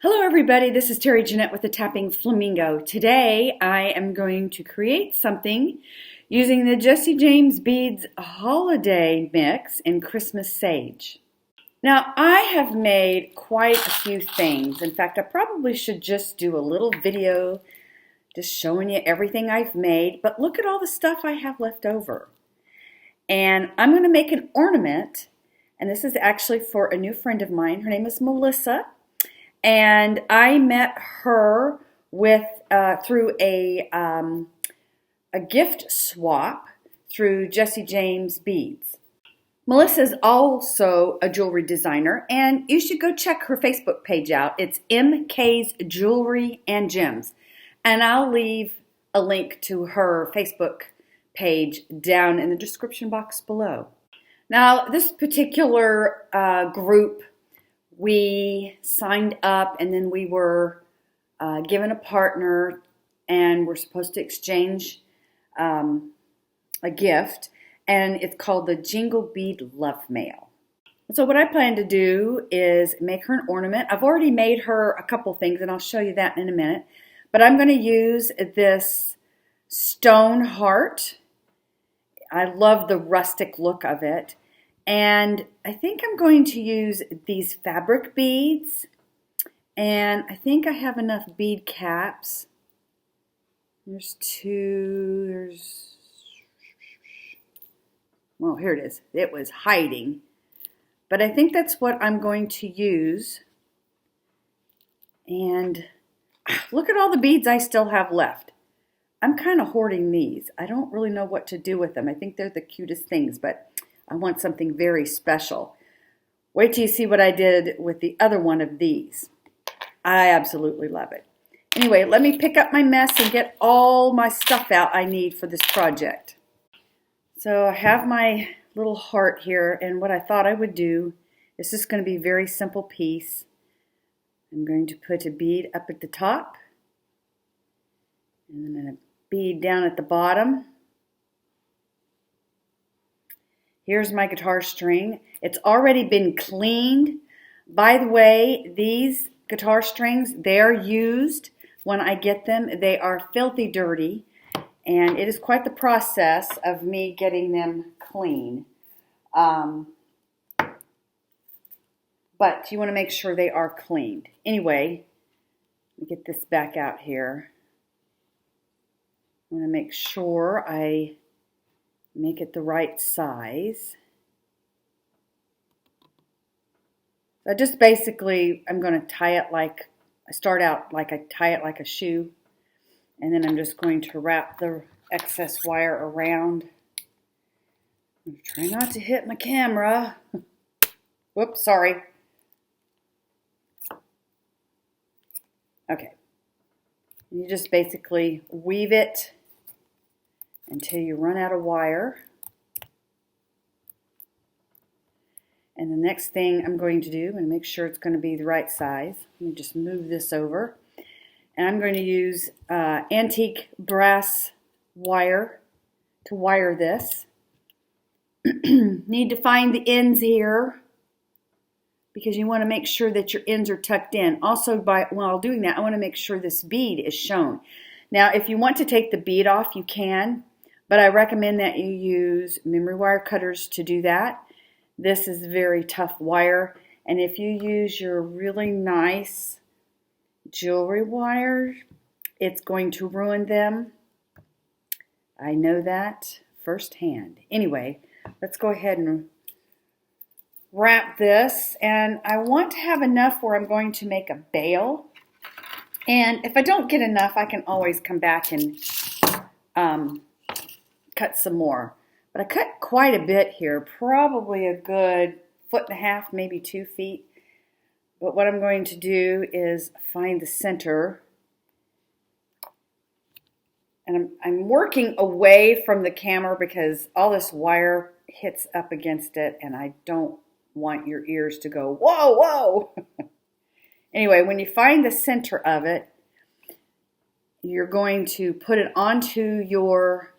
Hello everybody, this is Terry Jeanette with the Tapping Flamingo. Today I am going to create something using the Jesse James Beads Holiday Mix in Christmas Sage. Now I have made quite a few things. In fact, I probably should just do a little video just showing you everything I've made, but look at all the stuff I have left over. And I'm going to make an ornament, and this is actually for a new friend of mine. Her name is Melissa. And I met her through a gift swap through Jesse James Beads. Melissa is also a jewelry designer, and you should go check her Facebook page out. It's MK's Jewelry and Gems, and I'll leave a link to her Facebook page down in the description box below. Now, this particular group, we signed up and then we were given a partner and we're supposed to exchange a gift, and it's called the Jingle Bead Love Mail. So what I plan to do is make her an ornament. I've already made her a couple things and I'll show you that in a minute, but I'm going to use this stone heart. I love the rustic look of it. And I think I'm going to use these fabric beads, and I think I have enough bead caps. There's two, well, here it is. It was hiding, but I think that's what I'm going to use. And look at all the beads I still have left. I'm kind of hoarding these. I don't really know what to do with them. I think they're the cutest things, but I want something very special. Wait till you see what I did with the other one of these. I absolutely love it. Anyway, let me pick up my mess and get all my stuff out I need for this project. So I have my little heart here, and what I thought I would do is just going to be a very simple piece. I'm going to put a bead up at the top, and then a bead down at the bottom. Here's my guitar string. It's already been cleaned. By the way, these guitar strings, they're used when I get them. They are filthy dirty, and it is quite the process of me getting them clean. But you want to make sure they are cleaned. Anyway, let me get this back out here. I want to make sure I make it the right size. So just basically, I'm going to tie it like, I start out like I tie it like a shoe, and then I'm just going to wrap the excess wire around. I'm trying not to hit my camera. Whoops, sorry. Okay. You just basically weave it until you run out of wire. And the next thing I'm going to do, and make sure it's going to be the right size, let me just move this over. And I'm going to use antique brass wire to wire this. Need to find the ends here, because you want to make sure that your ends are tucked in. Also, while doing that, I want to make sure this bead is shown. Now, if you want to take the bead off, you can. But I recommend that you use memory wire cutters to do that. This is very tough wire. And if you use your really nice jewelry wire, it's going to ruin them. I know that firsthand. Anyway, let's go ahead and wrap this. And I want to have enough where I'm going to make a bail. And if I don't get enough, I can always come back and cut some more. But I cut quite a bit here, probably a good 1.5 feet, maybe 2 feet. But what I'm going to do is find the center. And I'm working away from the camera because all this wire hits up against it, and I don't want your ears to go, whoa, whoa. Anyway, when you find the center of it, you're going to put it onto your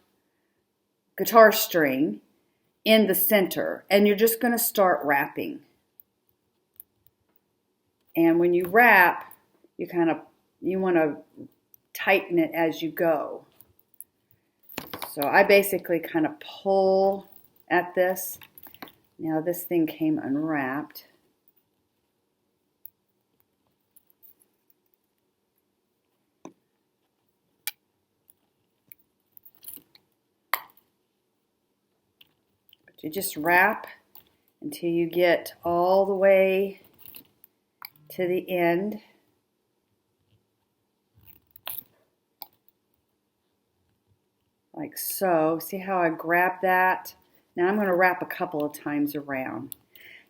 guitar string in the center, and you're just going to start wrapping. And when you wrap, you want to tighten it as you go. So I basically kind of pull at this. Now this thing came unwrapped. But you just wrap until you get all the way to the end. Like so. See how I grab that? Now I'm going to wrap a couple of times around.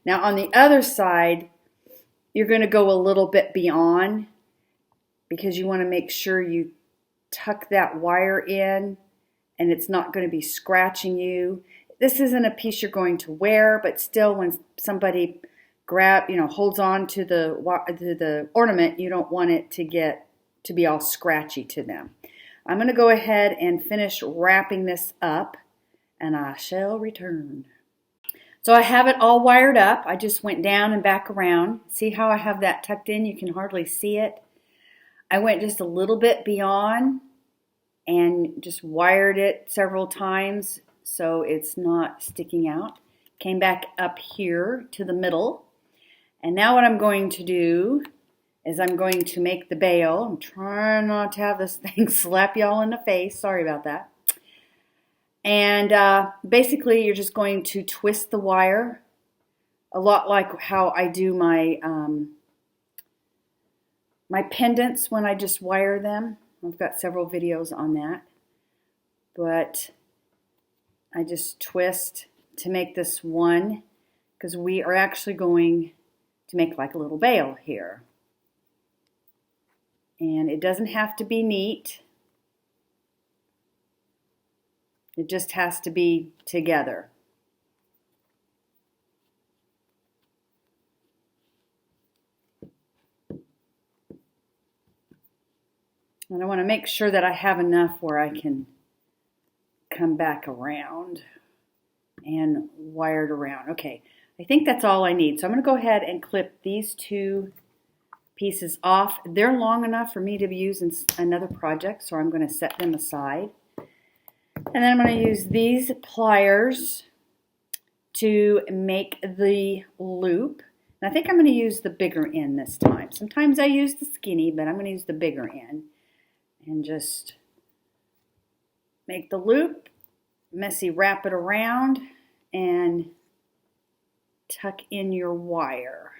Now on the other side, you're going to go a little bit beyond because you want to make sure you tuck that wire in and it's not going to be scratching you. This isn't a piece you're going to wear, but still when somebody holds on to the ornament, you don't want it to be all scratchy to them. I'm going to go ahead and finish wrapping this up, and I shall return. So I have it all wired up. I just went down and back around. See how I have that tucked in? You can hardly see it. I went just a little bit beyond and just wired it several times so it's not sticking out. Came back up here to the middle. And now what I'm going to do is I'm going to make the bail. I'm trying not to have this thing slap y'all in the face. Sorry about that. And basically you're just going to twist the wire a lot like how I do my my pendants when I just wire them. I've got several videos on that. But I just twist to make this one because we are actually going to make like a little bail here. And it doesn't have to be neat. It just has to be together. And I want to make sure that I have enough where I can come back around and wire it around. Okay, I think that's all I need. So I'm going to go ahead and clip these two pieces off. They're long enough for me to use in another project, so I'm going to set them aside. And then I'm going to use these pliers to make the loop. And I think I'm going to use the bigger end this time. Sometimes I use the skinny, but I'm going to use the bigger end. And just make the loop, messy wrap it around, and tuck in your wire.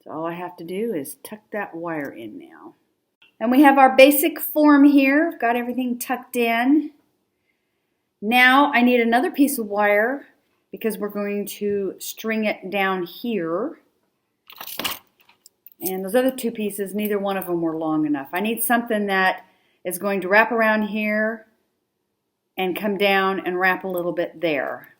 So all I have to do is tuck that wire in now. And we have our basic form here. Got everything tucked in. Now I need another piece of wire because we're going to string it down here. And those other two pieces, neither one of them were long enough. I need something that is going to wrap around here and come down and wrap a little bit there.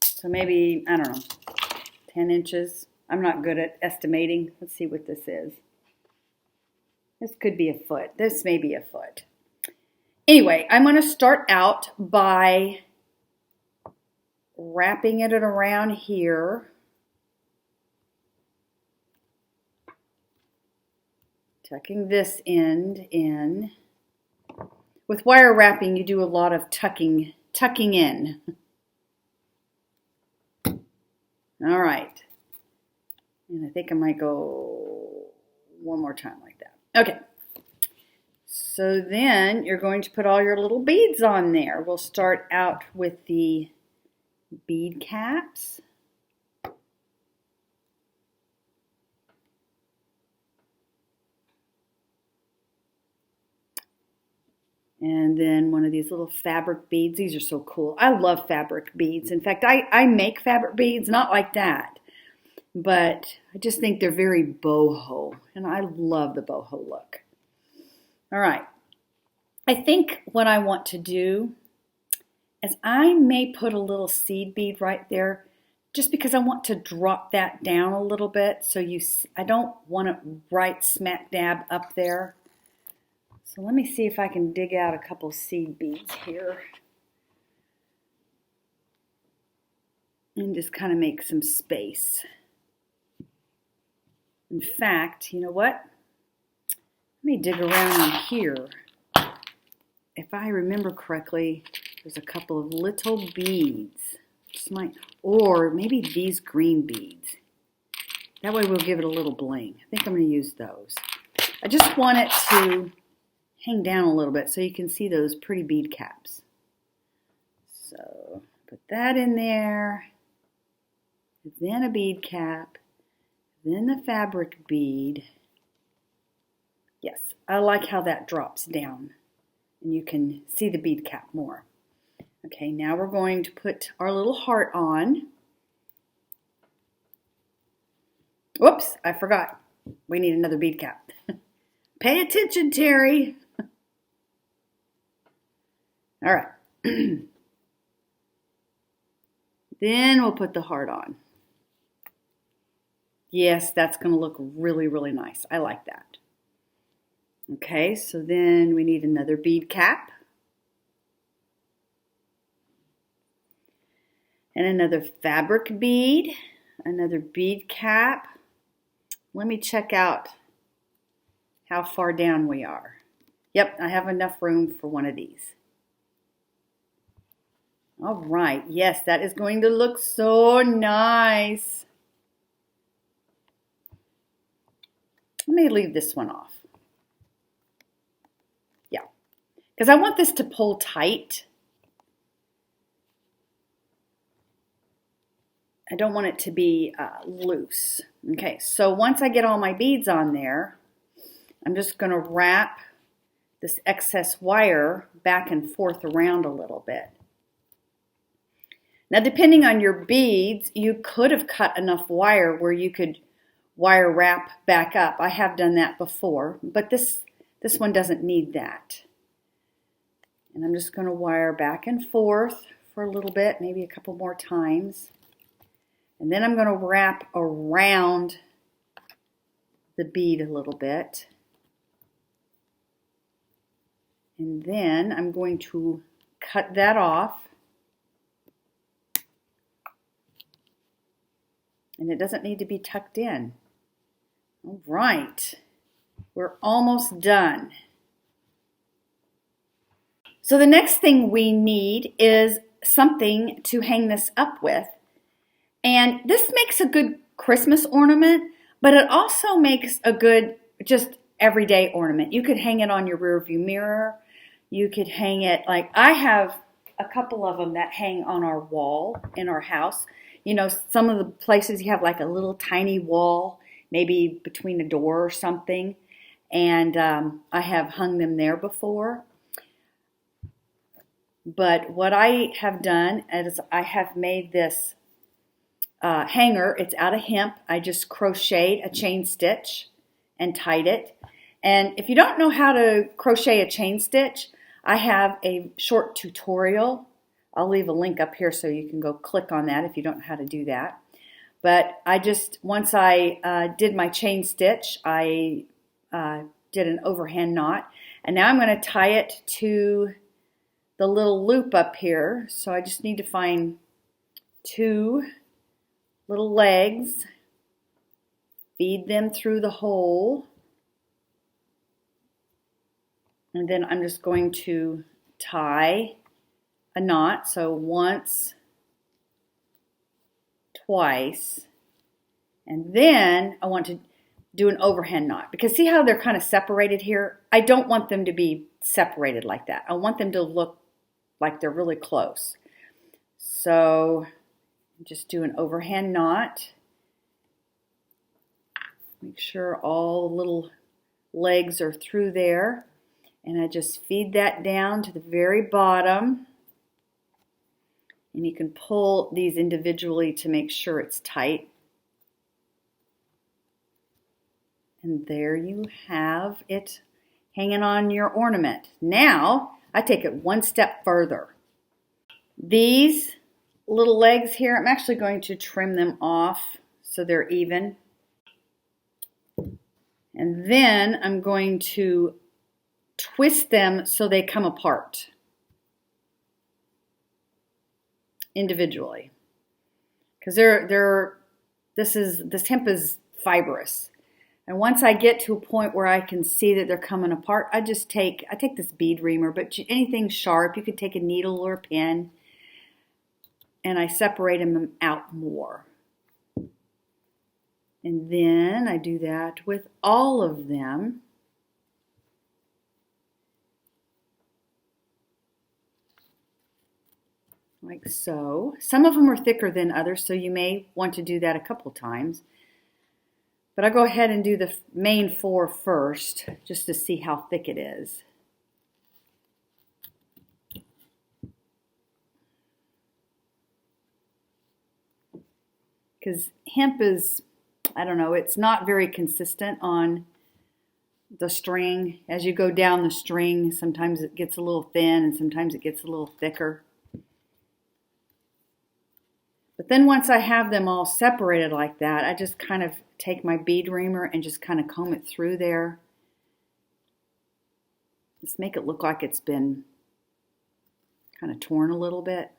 So maybe, I don't know, 10 inches. I'm not good at estimating. Let's see what this is. This could be a foot. This may be a foot. Anyway, I'm going to start out by wrapping it around here. Tucking this end in. With wire wrapping, you do a lot of tucking in. All right. And I think I might go one more time like that. Okay. So then you're going to put all your little beads on there. We'll start out with the bead caps. And then one of these little fabric beads. These are so cool. I love fabric beads. In fact, I make fabric beads, not like that. But I just think they're very boho. And I love the boho look. All right. I think what I want to do is I may put a little seed bead right there just because I want to drop that down a little bit so I don't want it right smack dab up there. So let me see if I can dig out a couple seed beads here and just kind of make some space. In fact, you know what? Let me dig around in here. If I remember correctly, there's a couple of little beads. Or maybe these green beads. That way we'll give it a little bling. I think I'm going to use those. I just want it to hang down a little bit so you can see those pretty bead caps. So put that in there, then a bead cap, then the fabric bead. Yes, I like how that drops down and you can see the bead cap more. Okay, now we're going to put our little heart on. Whoops, I forgot. We need another bead cap. Pay attention, Terry. All right. Then we'll put the heart on. Yes, that's going to look really, really nice. I like that. Okay, so then we need another bead cap. And another fabric bead, another bead cap. Let me check out how far down we are. Yep, I have enough room for one of these. All right, yes, that is going to look so nice. Let me leave this one off. Yeah, because I want this to pull tight. I don't want it to be loose. Okay, so once I get all my beads on there, I'm just going to wrap this excess wire back and forth around a little bit. Now, depending on your beads, you could have cut enough wire where you could wire wrap back up. I have done that before, but this one doesn't need that. And I'm just going to wire back and forth for a little bit, maybe a couple more times. And then I'm going to wrap around the bead a little bit. And then I'm going to cut that off. And it doesn't need to be tucked in. All right, we're almost done. So the next thing we need is something to hang this up with. And this makes a good Christmas ornament, but it also makes a good just everyday ornament. You could hang it on your rear view mirror. You could hang it, like I have a couple of them that hang on our wall in our house. You know, some of the places you have like a little tiny wall, maybe between a door or something. And I have hung them there before. But what I have done is I have made this hanger. It's out of hemp. I just crocheted a chain stitch and tied it. And if you don't know how to crochet a chain stitch, I have a short tutorial. I'll leave a link up here so you can go click on that if you don't know how to do that. But once I did my chain stitch, I did an overhand knot. And now I'm going to tie it to the little loop up here. So I just need to find 2 little legs, feed them through the hole, and then I'm just going to tie a knot. So once, twice, and then I want to do an overhand knot, because see how they're kind of separated here? I don't want them to be separated like that. I want them to look like they're really close. So just do an overhand knot. Make sure all the little legs are through there. And I just feed that down to the very bottom. And you can pull these individually to make sure it's tight. And there you have it hanging on your ornament. Now, I take it one step further. These little legs here. I'm actually going to trim them off so they're even. And then I'm going to twist them so they come apart individually. Because this hemp is fibrous. And once I get to a point where I can see that they're coming apart, I take this bead reamer, but anything sharp, you could take a needle or a pin, and I separate them out more. And then I do that with all of them. Like so. Some of them are thicker than others, so you may want to do that a couple times. But I'll go ahead and do the main 4 first, just to see how thick it is. Because hemp is, I don't know, it's not very consistent on the string. As you go down the string, sometimes it gets a little thin and sometimes it gets a little thicker. But then once I have them all separated like that, I just kind of take my bead reamer and just kind of comb it through there. Just make it look like it's been kind of torn a little bit.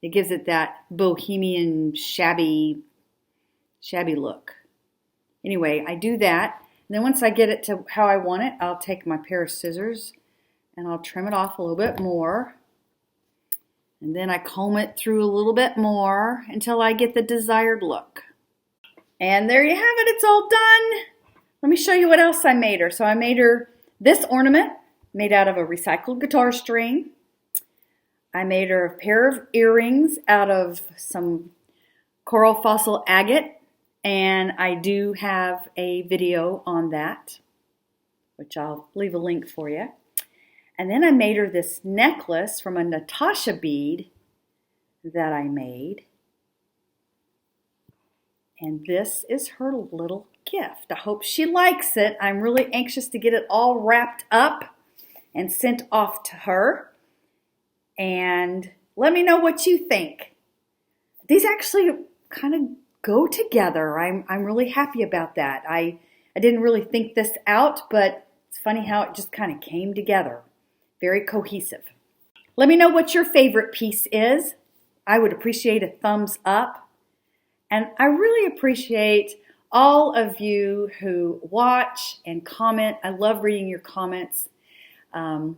It gives it that bohemian shabby look. Anyway, I do that. And then once I get it to how I want it, I'll take my pair of scissors and I'll trim it off a little bit more. And then I comb it through a little bit more until I get the desired look. And there you have it, it's all done. Let me show you what else I made her. So I made her this ornament made out of a recycled guitar string. I made her a pair of earrings out of some coral fossil agate. And I do have a video on that, which I'll leave a link for you. And then I made her this necklace from a Natasha bead that I made. And this is her little gift. I hope she likes it. I'm really anxious to get it all wrapped up and sent off to her. And let me know what you think. These actually kind of go together. I'm really happy about that. I didn't really think this out, but it's funny how it just kind of came together. Very cohesive. Let me know what your favorite piece is. I would appreciate a thumbs up. And I really appreciate all of you who watch and comment. I love reading your comments. And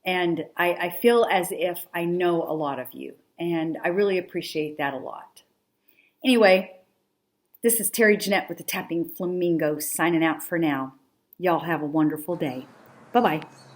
I feel as if I know a lot of you. And I really appreciate that a lot. Anyway, this is Terry Jeanette with the Tapping Flamingo signing out for now. Y'all have a wonderful day. Bye-bye.